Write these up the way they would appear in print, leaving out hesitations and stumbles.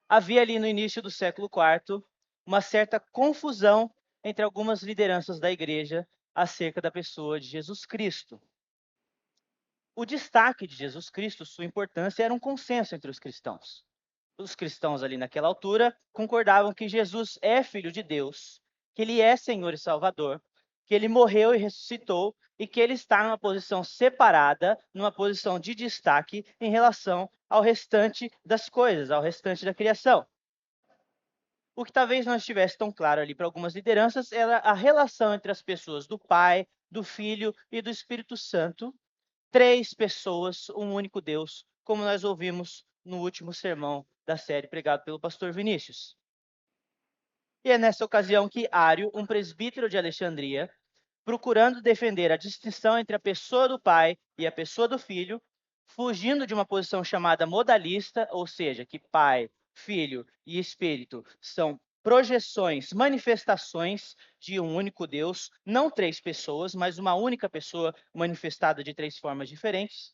havia ali no início do século IV uma certa confusão entre algumas lideranças da igreja acerca da pessoa de Jesus Cristo. O destaque de Jesus Cristo, sua importância, era um consenso entre os cristãos. Os cristãos ali naquela altura concordavam que Jesus é filho de Deus, que ele é Senhor e Salvador, que ele morreu e ressuscitou e que ele está numa posição separada, numa posição de destaque em relação ao restante das coisas, ao restante da criação. O que talvez não estivesse tão claro ali para algumas lideranças era a relação entre as pessoas do Pai, do Filho e do Espírito Santo, três pessoas, um único Deus, como nós ouvimos no último sermão da série pregado pelo pastor Vinícius. E é nessa ocasião que Ário, um presbítero de Alexandria, procurando defender a distinção entre a pessoa do Pai e a pessoa do Filho, fugindo de uma posição chamada modalista, ou seja, que Pai, Filho e Espírito são projeções, manifestações de um único Deus, não três pessoas, mas uma única pessoa manifestada de três formas diferentes.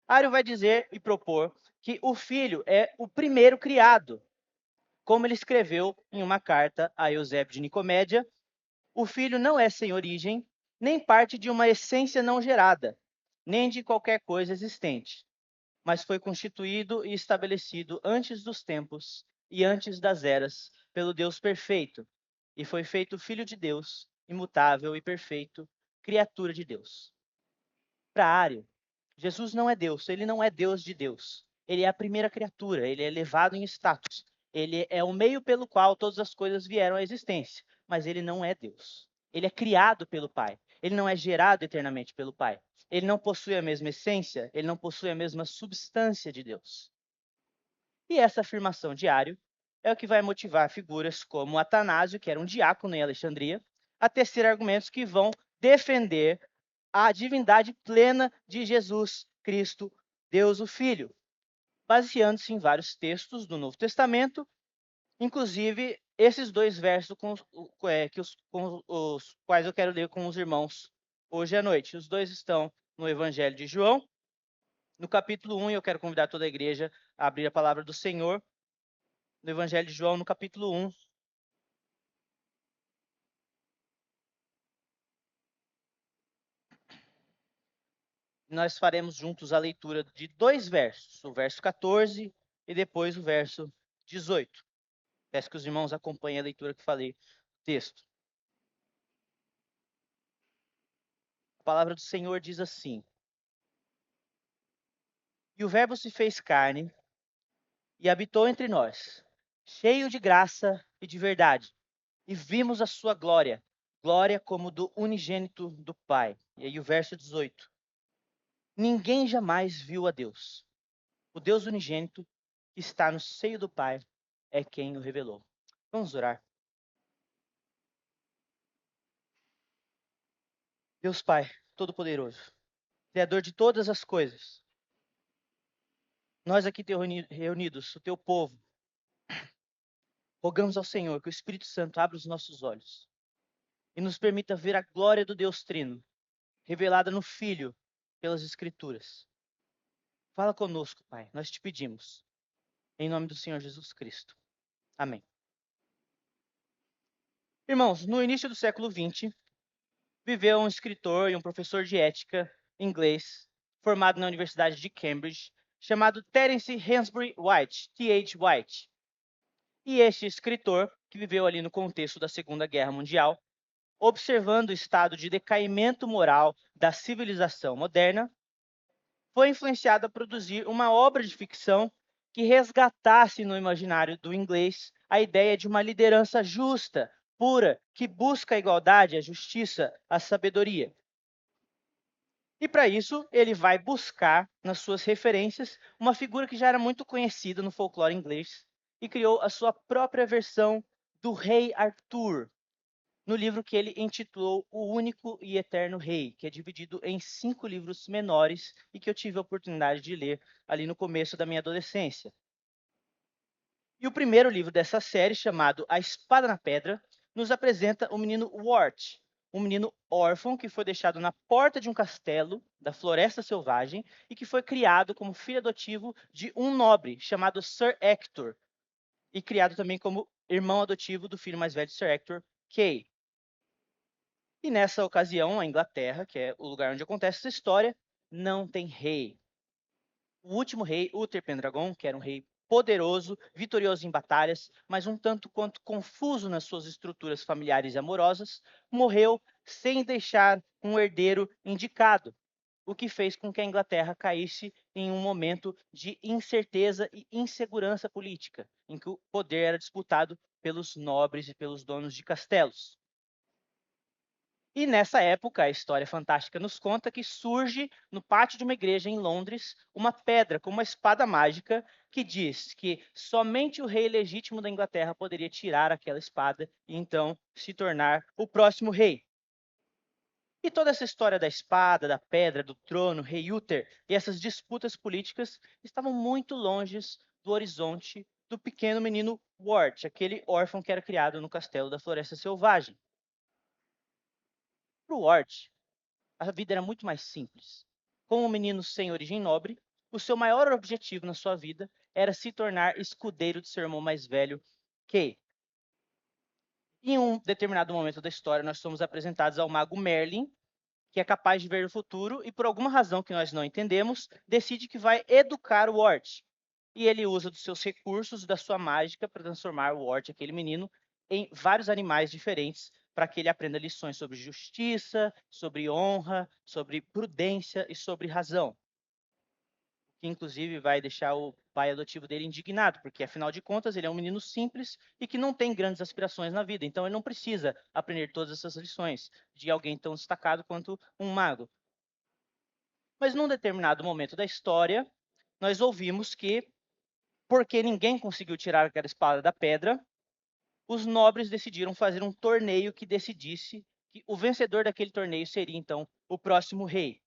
Ário vai dizer e propor que o Filho é o primeiro criado, como ele escreveu em uma carta a Eusébio de Nicomédia. O Filho não é sem origem, nem parte de uma essência não gerada, nem de qualquer coisa existente, mas foi constituído e estabelecido antes dos tempos e antes das eras pelo Deus perfeito, e foi feito Filho de Deus, imutável e perfeito, criatura de Deus. Para Ário, Jesus não é Deus, ele não é Deus de Deus. Ele é a primeira criatura, ele é elevado em status. Ele é o meio pelo qual todas as coisas vieram à existência, mas ele não é Deus. Ele é criado pelo Pai, ele não é gerado eternamente pelo Pai. Ele não possui a mesma essência, ele não possui a mesma substância de Deus. E essa afirmação de Ário é o que vai motivar figuras como Atanásio, que era um diácono em Alexandria, a tecer argumentos que vão defender a divindade plena de Jesus Cristo, Deus o Filho, baseando-se em vários textos do Novo Testamento, inclusive esses dois versos com os quais eu quero ler com os irmãos hoje à noite. Os dois estão no Evangelho de João, no capítulo 1, e eu quero convidar toda a igreja a abrir a palavra do Senhor, no Evangelho de João, no capítulo 1. Nós faremos juntos a leitura de dois versos, o verso 14 e depois o verso 18. Peço que os irmãos acompanhem a leitura que falei do texto. A palavra do Senhor diz assim: E o Verbo se fez carne e habitou entre nós, cheio de graça e de verdade, e vimos a sua glória, glória como do unigênito do Pai. E aí o verso 18: Ninguém jamais viu a Deus. O Deus unigênito que está no seio do Pai é quem o revelou. Vamos orar. Deus Pai, Todo-Poderoso, Criador de todas as coisas, nós aqui reunidos, o teu povo, rogamos ao Senhor que o Espírito Santo abra os nossos olhos e nos permita ver a glória do Deus Trino, revelada no Filho pelas Escrituras. Fala conosco, Pai, nós te pedimos, em nome do Senhor Jesus Cristo. Amém. Irmãos, no início do século XX, viveu um escritor e um professor de ética inglês, formado na Universidade de Cambridge, chamado Terence Hansbury White, T.H. White. E este escritor, que viveu ali no contexto da Segunda Guerra Mundial, observando o estado de decaimento moral da civilização moderna, foi influenciado a produzir uma obra de ficção que resgatasse no imaginário do inglês a ideia de uma liderança justa, pura, que busca a igualdade, a justiça, a sabedoria. E para isso, ele vai buscar, nas suas referências, uma figura que já era muito conhecida no folclore inglês e criou a sua própria versão do Rei Arthur, no livro que ele intitulou O Único e Eterno Rei, que é dividido em 5 livros menores e que eu tive a oportunidade de ler ali no começo da minha adolescência. E o primeiro livro dessa série, chamado A Espada na Pedra, nos apresenta o menino Wart, um menino órfão que foi deixado na porta de um castelo da Floresta Selvagem e que foi criado como filho adotivo de um nobre chamado Sir Ector. e criado também como irmão adotivo do filho mais velho de Sir Hector, Kay. E nessa ocasião, a Inglaterra, que é o lugar onde acontece essa história, não tem rei. O último rei, Uther Pendragon, que era um rei poderoso, vitorioso em batalhas, mas um tanto quanto confuso nas suas estruturas familiares e amorosas, morreu sem deixar um herdeiro indicado, o que fez com que a Inglaterra caísse em um momento de incerteza e insegurança política, em que o poder era disputado pelos nobres e pelos donos de castelos. E nessa época, a história fantástica nos conta que surge no pátio de uma igreja em Londres uma pedra com uma espada mágica que diz que somente o rei legítimo da Inglaterra poderia tirar aquela espada e então se tornar o próximo rei. E toda essa história da espada, da pedra, do trono, rei Uther e essas disputas políticas estavam muito longe do horizonte do pequeno menino Wart, aquele órfão que era criado no castelo da Floresta Selvagem. Para o Wart, a vida era muito mais simples. Como um menino sem origem nobre, o seu maior objetivo na sua vida era se tornar escudeiro de seu irmão mais velho, Kay. Em um determinado momento da história, nós somos apresentados ao mago Merlin, que é capaz de ver o futuro e, por alguma razão que nós não entendemos, decide que vai educar o Wart. E ele usa dos seus recursos, da sua mágica, para transformar o Wart, aquele menino, em vários animais diferentes, para que ele aprenda lições sobre justiça, sobre honra, sobre prudência e sobre razão. Que inclusive vai deixar o pai adotivo dele indignado, porque afinal de contas ele é um menino simples e que não tem grandes aspirações na vida, então ele não precisa aprender todas essas lições de alguém tão destacado quanto um mago. Mas num determinado momento da história, nós ouvimos que, porque ninguém conseguiu tirar aquela espada da pedra, os nobres decidiram fazer um torneio que decidisse que o vencedor daquele torneio seria então o próximo rei.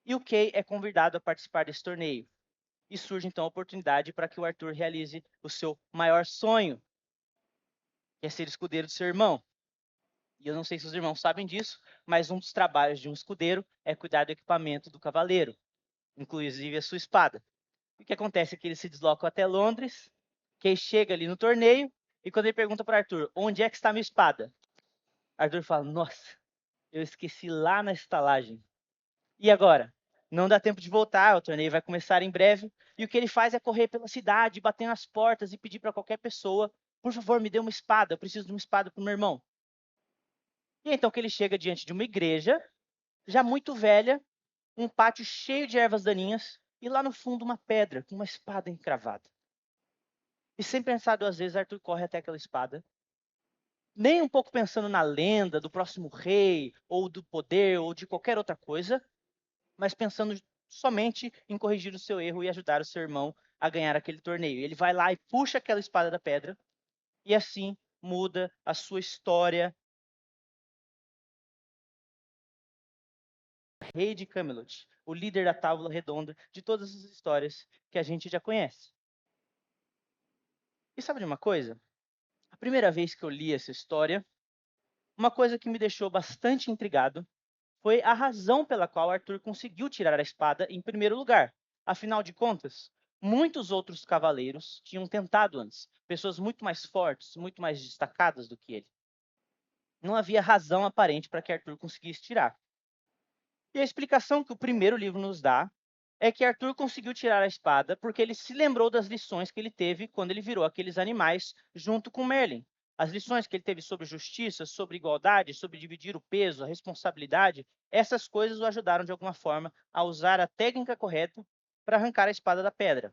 E o Kay é convidado a participar desse torneio. E surge então a oportunidade para que o Arthur realize o seu maior sonho, que é ser escudeiro do seu irmão. E eu não sei se os irmãos sabem disso, mas um dos trabalhos de um escudeiro é cuidar do equipamento do cavaleiro, inclusive a sua espada. O que acontece é que eles se deslocam até Londres, Kay chega ali no torneio, e quando ele pergunta para Arthur, onde é que está minha espada? Arthur fala, nossa, eu esqueci lá na estalagem. E agora? Não dá tempo de voltar, o torneio vai começar em breve. E o que ele faz é correr pela cidade, bater nas portas e pedir para qualquer pessoa: por favor, me dê uma espada, eu preciso de uma espada para o meu irmão. E então que ele chega diante de uma igreja, já muito velha, um pátio cheio de ervas daninhas e lá no fundo uma pedra com uma espada encravada. E sem pensar duas vezes, Arthur corre até aquela espada, nem um pouco pensando na lenda do próximo rei, ou do poder, ou de qualquer outra coisa, mas pensando somente em corrigir o seu erro e ajudar o seu irmão a ganhar aquele torneio. Ele vai lá e puxa aquela espada da pedra e assim muda a sua história. Rei de Camelot, o líder da Távola Redonda de todas as histórias que a gente já conhece. E sabe de uma coisa? A primeira vez que eu li essa história, uma coisa que me deixou bastante intrigado foi a razão pela qual Arthur conseguiu tirar a espada em primeiro lugar. Afinal de contas, muitos outros cavaleiros tinham tentado antes, pessoas muito mais fortes, muito mais destacadas do que ele. Não havia razão aparente para que Arthur conseguisse tirar. E a explicação que o primeiro livro nos dá é que Arthur conseguiu tirar a espada porque ele se lembrou das lições que ele teve quando ele virou aqueles animais junto com Merlin. As lições que ele teve sobre justiça, sobre igualdade, sobre dividir o peso, a responsabilidade, essas coisas o ajudaram de alguma forma a usar a técnica correta para arrancar a espada da pedra.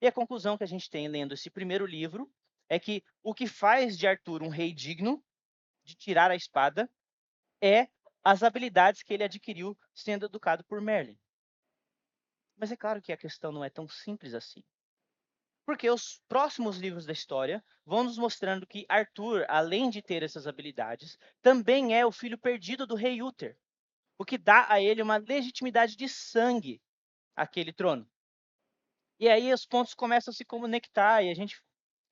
E a conclusão que a gente tem lendo esse primeiro livro é que o que faz de Arthur um rei digno de tirar a espada é as habilidades que ele adquiriu sendo educado por Merlin. Mas é claro que a questão não é tão simples assim. Porque os próximos livros da história vão nos mostrando que Arthur, além de ter essas habilidades, também é o filho perdido do rei Uther, o que dá a ele uma legitimidade de sangue àquele trono. E aí os pontos começam a se conectar e a gente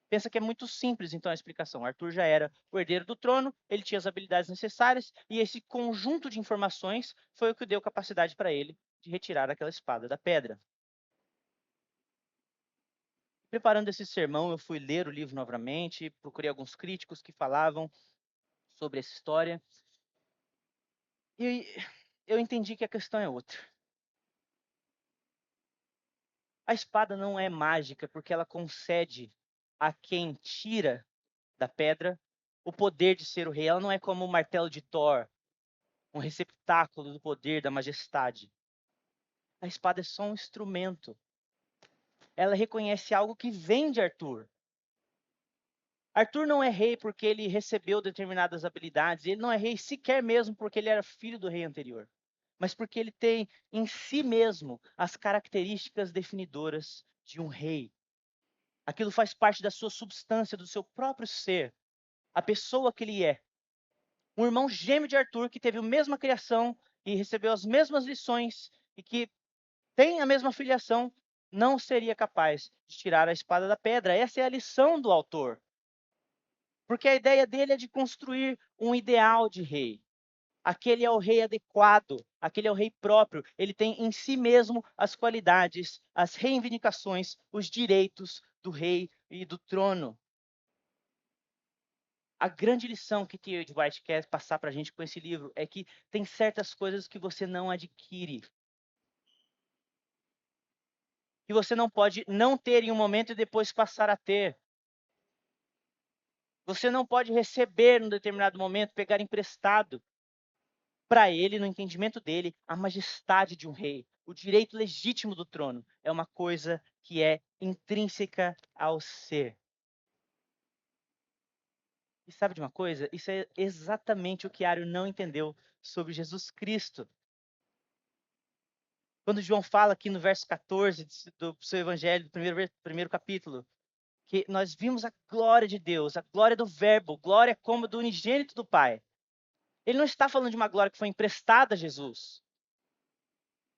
pensa que é muito simples então a explicação. Arthur já era o herdeiro do trono, ele tinha as habilidades necessárias e esse conjunto de informações foi o que deu capacidade para ele de retirar aquela espada da pedra. preparando esse sermão, eu fui ler o livro novamente, procurei alguns críticos que falavam sobre essa história, e eu entendi que a questão é outra. A espada não é mágica porque ela concede a quem tira da pedra o poder de ser o rei. Ela não é como o martelo de Thor, um receptáculo do poder, da majestade. A espada é só um instrumento. Ela reconhece algo que vem de Arthur. Arthur não é rei porque ele recebeu determinadas habilidades. Ele não é rei sequer mesmo porque ele era filho do rei anterior. Mas porque ele tem em si mesmo as características definidoras de um rei. Aquilo faz parte da sua substância, do seu próprio ser. A pessoa que ele é. Um irmão gêmeo de Arthur que teve a mesma criação e recebeu as mesmas lições e que tem a mesma filiação, não seria capaz de tirar a espada da pedra. Essa é a lição do autor. Porque a ideia dele é de construir um ideal de rei. Aquele é o rei adequado, aquele é o rei próprio. Ele tem em si mesmo as qualidades, as reivindicações, os direitos do rei e do trono. A grande lição que T.H. White quer passar para a gente com esse livro é que tem certas coisas que você não adquire. Que você não pode não ter em um momento e depois passar a ter. Você não pode receber num determinado momento, pegar emprestado. Para ele, no entendimento dele, a majestade de um rei, o direito legítimo do trono, é uma coisa que é intrínseca ao ser. E sabe de uma coisa? Isso é exatamente o que Ario não entendeu sobre Jesus Cristo. Quando João fala aqui no verso 14 do seu evangelho, do primeiro capítulo, que nós vimos a glória de Deus, a glória do verbo, glória como do unigênito do Pai. Ele não está falando de uma glória que foi emprestada a Jesus.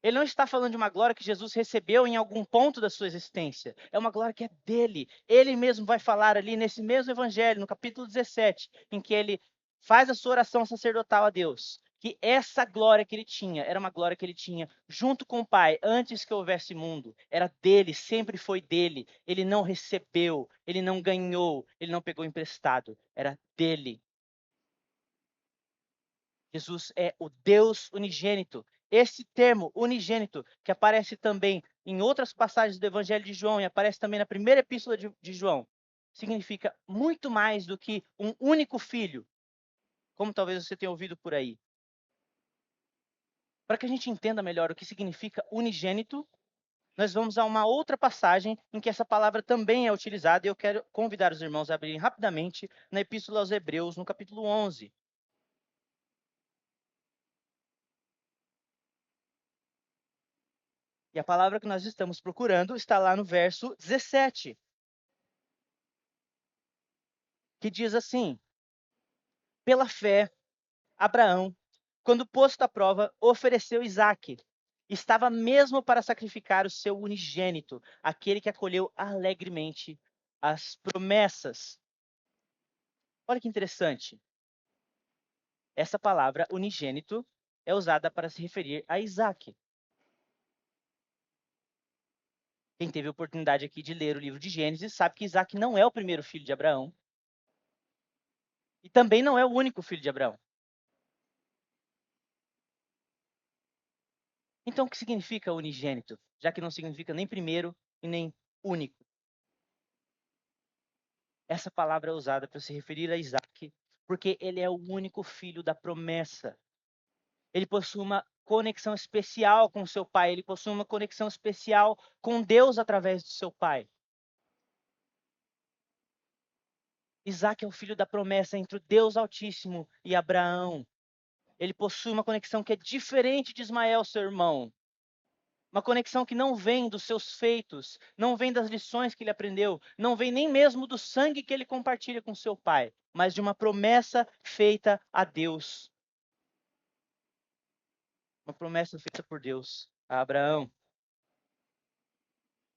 Ele não está falando de uma glória que Jesus recebeu em algum ponto da sua existência. É uma glória que é dele. Ele mesmo vai falar ali nesse mesmo evangelho, no capítulo 17, em que ele faz a sua oração sacerdotal a Deus. Que essa glória que ele tinha, era uma glória que ele tinha junto com o Pai, antes que houvesse mundo. Era dele, sempre foi dele. Ele não recebeu, ele não ganhou, ele não pegou emprestado. Era dele. Jesus é o Deus unigênito. Esse termo unigênito, que aparece também em outras passagens do Evangelho de João e aparece também na primeira epístola de João, significa muito mais do que um único filho, como talvez você tenha ouvido por aí. Para que a gente entenda melhor o que significa unigênito, nós vamos a uma outra passagem em que essa palavra também é utilizada, e eu quero convidar os irmãos a abrirem rapidamente na Epístola aos Hebreus, no capítulo 11. E a palavra que nós estamos procurando está lá no verso 17, que diz assim: pela fé, Abraão, quando posto à prova, ofereceu Isaque. Estava mesmo para sacrificar o seu unigênito, aquele que acolheu alegremente as promessas. Olha que interessante. Essa palavra unigênito é usada para se referir a Isaque. Quem teve a oportunidade aqui de ler o livro de Gênesis sabe que Isaque não é o primeiro filho de Abraão. E também não é o único filho de Abraão. Então, o que significa unigênito? Já que não significa nem primeiro e nem único. Essa palavra é usada para se referir a Isaac, porque ele é o único filho da promessa. Ele possui uma conexão especial com seu pai, ele possui uma conexão especial com Deus através do seu pai. Isaac é o filho da promessa entre o Deus Altíssimo e Abraão. Ele possui uma conexão que é diferente de Ismael, seu irmão. Uma conexão que não vem dos seus feitos, não vem das lições que ele aprendeu, não vem nem mesmo do sangue que ele compartilha com seu pai, mas de uma promessa feita a Deus. Uma promessa feita por Deus a Abraão.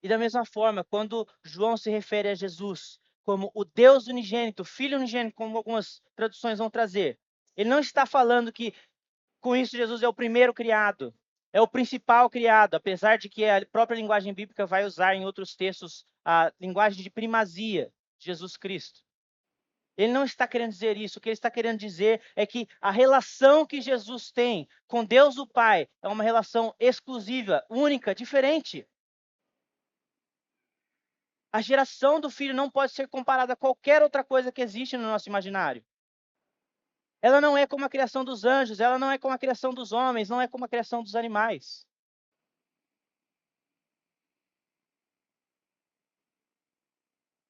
E da mesma forma, quando João se refere a Jesus como o Deus unigênito, Filho unigênito, como algumas traduções vão trazer, ele não está falando que com isso Jesus é o primeiro criado. é o principal criado, apesar de que a própria linguagem bíblica vai usar em outros textos a linguagem de primazia de Jesus Cristo. Ele não está querendo dizer isso. O que ele está querendo dizer é que a relação que Jesus tem com Deus o Pai é uma relação exclusiva, única, diferente. A geração do Filho não pode ser comparada a qualquer outra coisa que existe no nosso imaginário. Ela não é como a criação dos anjos, ela não é como a criação dos homens, não é como a criação dos animais.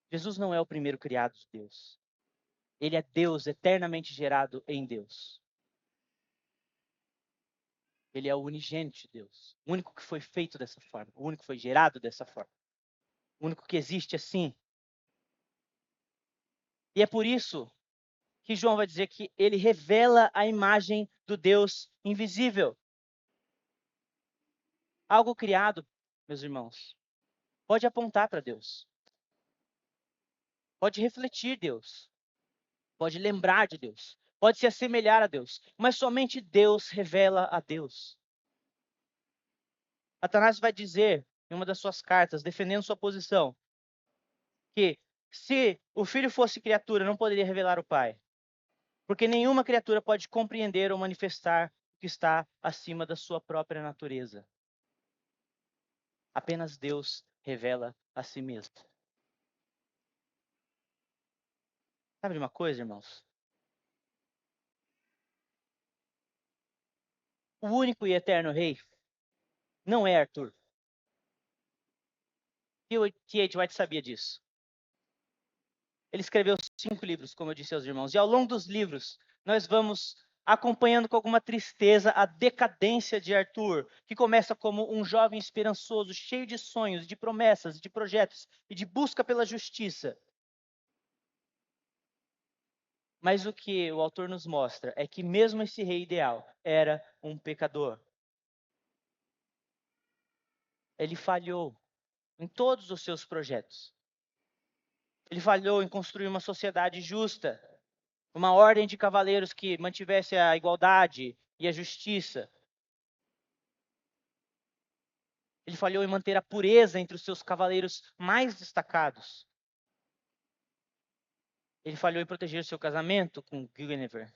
Jesus não é o primeiro criado de Deus. Ele é Deus eternamente gerado em Deus. Ele é o unigênito de Deus. O único que foi feito dessa forma. O único que foi gerado dessa forma. O único que existe assim. E é por isso que João vai dizer que ele revela a imagem do Deus invisível. Algo criado, meus irmãos, pode apontar para Deus. Pode refletir Deus. Pode lembrar de Deus. Pode se assemelhar a Deus. Mas somente Deus revela a Deus. Atanásio vai dizer em uma das suas cartas, defendendo sua posição, que se o filho fosse criatura, não poderia revelar o pai. Porque nenhuma criatura pode compreender ou manifestar o que está acima da sua própria natureza. Apenas Deus revela a si mesmo. Sabe de uma coisa, irmãos? O único e eterno rei não é Arthur. T.H. White sabia disso. Ele escreveu 5 livros, como eu disse aos irmãos. E ao longo dos livros, nós vamos acompanhando com alguma tristeza a decadência de Arthur, que começa como um jovem esperançoso, cheio de sonhos, de promessas, de projetos e de busca pela justiça. Mas o que o autor nos mostra é que mesmo esse rei ideal era um pecador. Ele falhou em todos os seus projetos. Ele falhou em construir uma sociedade justa, uma ordem de cavaleiros que mantivesse a igualdade e a justiça. Ele falhou em manter a pureza entre os seus cavaleiros mais destacados. Ele falhou em proteger seu casamento com Guinevere.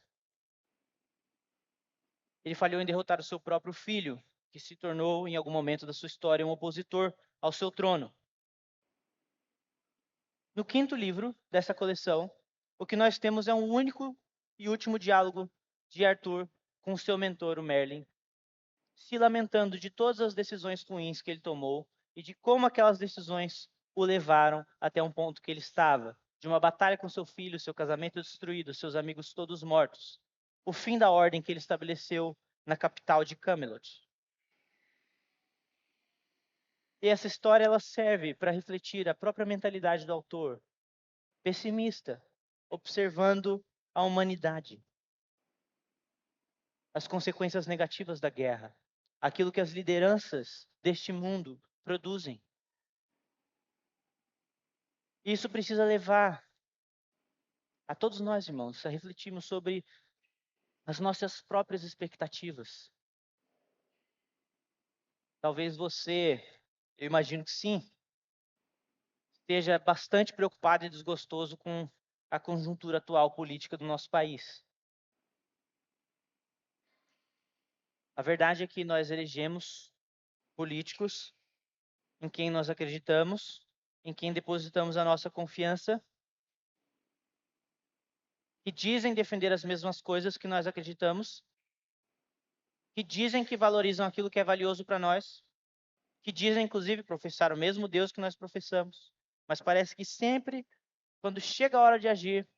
Ele falhou em derrotar o seu próprio filho, que se tornou, em algum momento da sua história, um opositor ao seu trono. No 5º livro dessa coleção, o que nós temos é um único e último diálogo de Arthur com seu mentor, o Merlin, se lamentando de todas as decisões ruins que ele tomou e de como aquelas decisões o levaram até um ponto que ele estava, de uma batalha com seu filho, seu casamento destruído, seus amigos todos mortos, o fim da ordem que ele estabeleceu na capital de Camelot. E essa história ela serve para refletir a própria mentalidade do autor, pessimista, observando a humanidade, as consequências negativas da guerra, aquilo que as lideranças deste mundo produzem. Isso precisa levar a todos nós, irmãos, a refletirmos sobre as nossas próprias expectativas. Talvez você, eu imagino que sim, esteja bastante preocupado e desgostoso com a conjuntura atual política do nosso país. A verdade é que nós elegemos políticos em quem nós acreditamos, em quem depositamos a nossa confiança, que dizem defender as mesmas coisas que nós acreditamos, que dizem que valorizam aquilo que é valioso para nós, que dizem, inclusive, professar o mesmo Deus que nós professamos. Mas parece que sempre, quando chega a hora de agir,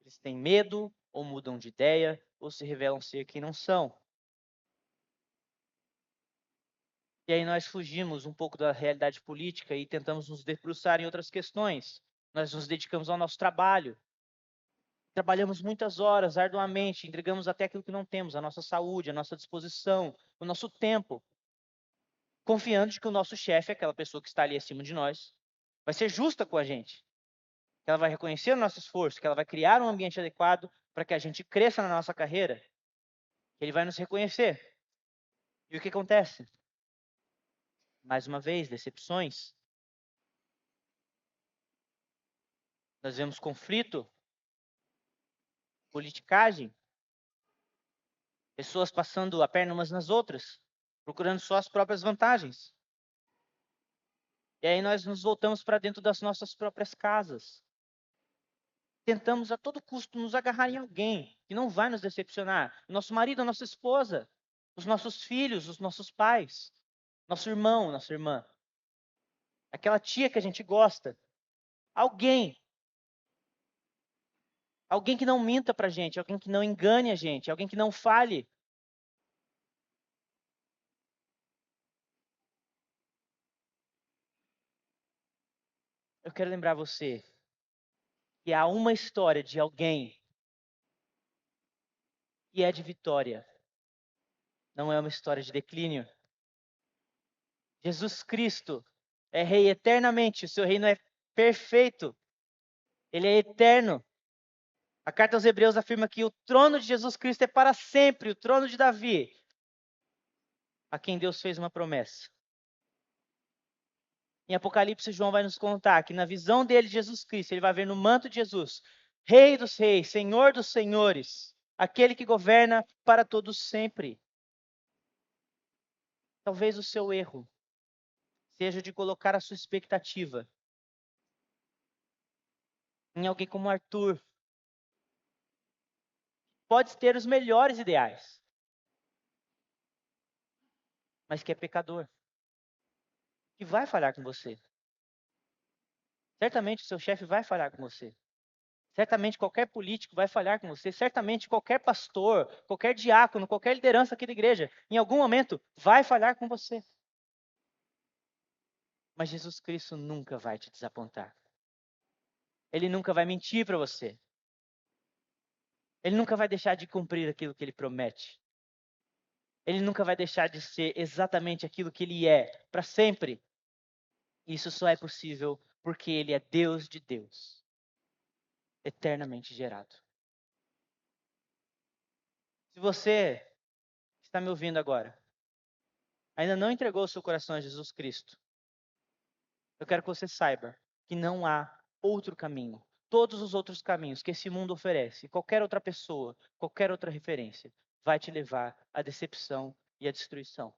eles têm medo, ou mudam de ideia, ou se revelam ser quem não são. E aí nós fugimos um pouco da realidade política e tentamos nos debruçar em outras questões. Nós nos dedicamos ao nosso trabalho. Trabalhamos muitas horas, arduamente, entregamos até aquilo que não temos, a nossa saúde, a nossa disposição, o nosso tempo, confiando de que o nosso chefe, aquela pessoa que está ali acima de nós, vai ser justa com a gente, que ela vai reconhecer o nosso esforço, que ela vai criar um ambiente adequado para que a gente cresça na nossa carreira, que ele vai nos reconhecer. E o que acontece? Mais uma vez, decepções. Nós vemos conflito, politicagem, pessoas passando a perna umas nas outras, procurando só as próprias vantagens. E aí nós nos voltamos para dentro das nossas próprias casas. Tentamos a todo custo nos agarrar em alguém que não vai nos decepcionar. Nosso marido, a nossa esposa, os nossos filhos, os nossos pais, nosso irmão, nossa irmã, aquela tia que a gente gosta. Alguém. Alguém que não minta pra gente, alguém que não engane a gente, alguém que não fale. Eu quero lembrar você que há uma história de alguém que é de vitória. Não é uma história de declínio. Jesus Cristo é rei eternamente, o seu reino é perfeito. Ele é eterno. A carta aos Hebreus afirma que o trono de Jesus Cristo é para sempre, o trono de Davi, a quem Deus fez uma promessa. Em Apocalipse, João vai nos contar que na visão dele, Jesus Cristo, ele vai ver no manto de Jesus, Rei dos reis, Senhor dos senhores, aquele que governa para todos sempre. Talvez o seu erro seja de colocar a sua expectativa em alguém como Arthur. Pode ter os melhores ideais, mas que é pecador, que vai falhar com você. Certamente o seu chefe vai falhar com você. Certamente qualquer político vai falhar com você. Certamente qualquer pastor, qualquer diácono, qualquer liderança aqui da igreja, em algum momento vai falhar com você. Mas Jesus Cristo nunca vai te desapontar. Ele nunca vai mentir para você. Ele nunca vai deixar de cumprir aquilo que ele promete. Ele nunca vai deixar de ser exatamente aquilo que ele é, para sempre. Isso só é possível porque ele é Deus de Deus, eternamente gerado. Se você está me ouvindo agora, ainda não entregou o seu coração a Jesus Cristo, eu quero que você saiba que não há outro caminho. Todos os outros caminhos que esse mundo oferece, qualquer outra pessoa, qualquer outra referência, vai te levar à decepção e à destruição.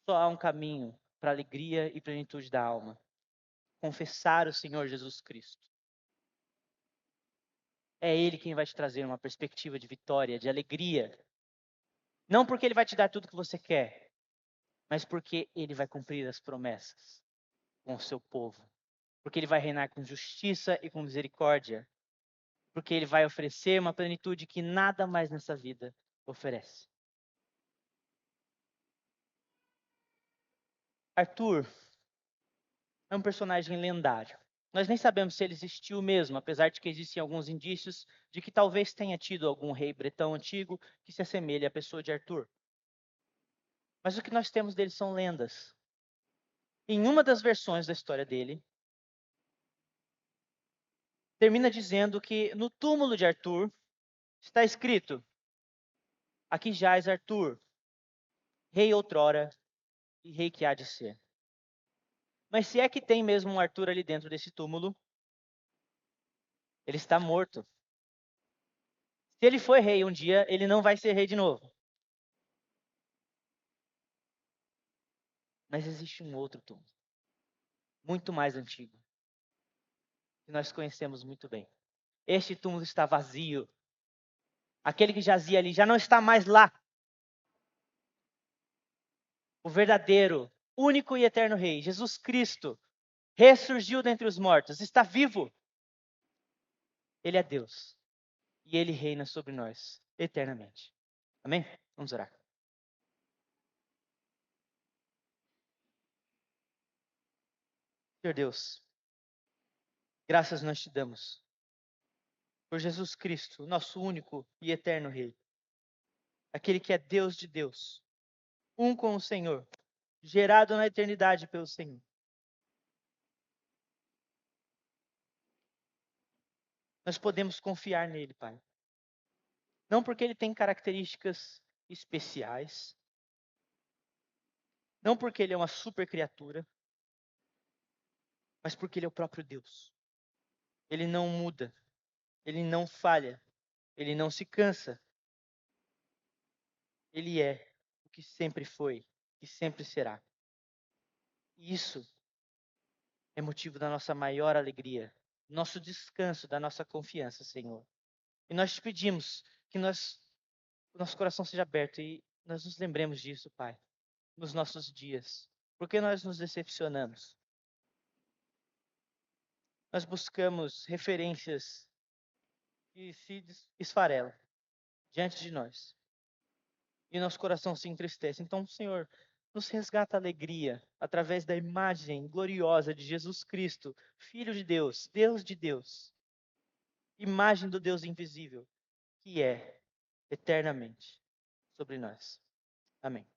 Só há um caminho para a alegria e plenitude da alma: confessar o Senhor Jesus Cristo. É Ele quem vai te trazer uma perspectiva de vitória, de alegria. Não porque Ele vai te dar tudo que você quer, mas porque Ele vai cumprir as promessas com o seu povo. Porque Ele vai reinar com justiça e com misericórdia. Porque Ele vai oferecer uma plenitude que nada mais nessa vida oferece. Arthur é um personagem lendário. Nós nem sabemos se ele existiu mesmo, apesar de que existem alguns indícios de que talvez tenha tido algum rei bretão antigo que se assemelhe à pessoa de Arthur. Mas o que nós temos dele são lendas. Em uma das versões da história dele, termina dizendo que no túmulo de Arthur está escrito: aqui jaz Arthur, rei outrora e rei que há de ser. Mas se é que tem mesmo um Arthur ali dentro desse túmulo, ele está morto. Se ele foi rei um dia, ele não vai ser rei de novo. Mas existe um outro túmulo, muito mais antigo, que nós conhecemos muito bem. Este túmulo está vazio. Aquele que jazia ali já não está mais lá. O verdadeiro, único e eterno rei, Jesus Cristo, ressurgiu dentre os mortos, está vivo. Ele é Deus e ele reina sobre nós eternamente. Amém? Vamos orar. Senhor Deus, graças nós te damos por Jesus Cristo, nosso único e eterno rei, aquele que é Deus de Deus, um com o Senhor, gerado na eternidade pelo Senhor. Nós podemos confiar nele, Pai. Não porque ele tem características especiais. Não porque ele é uma super criatura, mas porque ele é o próprio Deus. Ele não muda, ele não falha, ele não se cansa. Ele é o que sempre foi e sempre será. E isso é motivo da nossa maior alegria, nosso descanso, da nossa confiança, Senhor. E nós te pedimos que o nosso coração seja aberto e nós nos lembremos disso, Pai, nos nossos dias. Porque nós nos decepcionamos. Nós buscamos referências que se esfarelam diante de nós. E nosso coração se entristece. Então, Senhor, nos resgata a alegria através da imagem gloriosa de Jesus Cristo, Filho de Deus, Deus de Deus, imagem do Deus invisível, que é eternamente sobre nós. Amém.